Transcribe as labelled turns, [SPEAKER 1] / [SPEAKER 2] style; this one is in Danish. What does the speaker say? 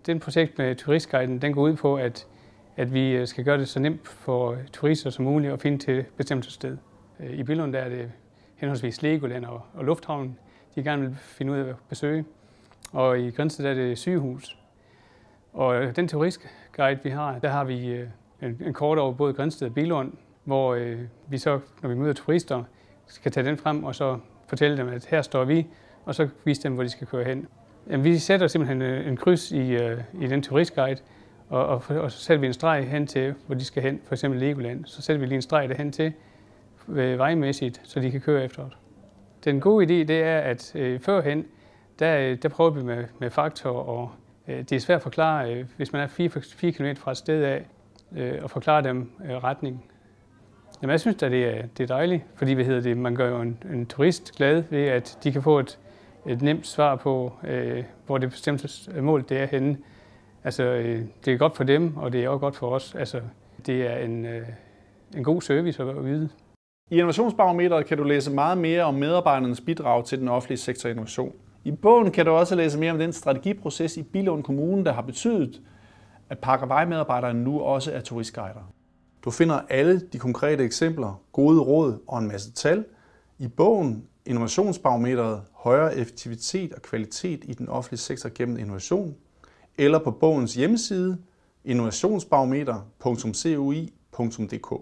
[SPEAKER 1] Den projekt med turistguiden, den går ud på, at vi skal gøre det så nemt for turister som muligt at finde til et bestemt sted. I Billund der er det henholdsvis Legoland og Lufthavnen, de gerne vil finde ud af at besøge. Og i Grindsted der er det sygehus. Og den turistguide, vi har, der har vi en kort over både Grindsted og Billund, hvor vi så, når vi møder turister, skal tage den frem og så fortælle dem, at her står vi, og så vise dem, hvor de skal køre hen. Jamen, vi sætter simpelthen en kryds i den turistguide, og så sætter vi en streg hen til, hvor de skal hen, for eksempel Legoland. Så sætter vi lige en streg derhen til vejmæssigt, så de kan køre efter det. Den gode idé, det er, at førhen, der prøver vi med faktor, og det er svært at forklare, hvis man er 4 km fra et sted af, og forklare dem retning. Jamen, jeg synes, at det er dejligt, fordi man gør jo en turist glad ved, at de kan få et nemt svar på, hvor det bestemte mål det er henne. Altså, det er godt for dem, og det er også godt for os. Altså, det er en god service at yde.
[SPEAKER 2] I Innovationsbarometeret kan du læse meget mere om medarbejdernes bidrag til den offentlige sektor innovation. I bogen kan du også læse mere om den strategiproces i Billund Kommune, der har betydet, at park- og vejmedarbejdere nu også er turistguider. Du finder alle de konkrete eksempler, gode råd og en masse tal i bogen Innovationsbarometeret, højere effektivitet og kvalitet i den offentlige sektor gennem innovation, eller på bogens hjemmeside innovationsbarometer.cui.dk.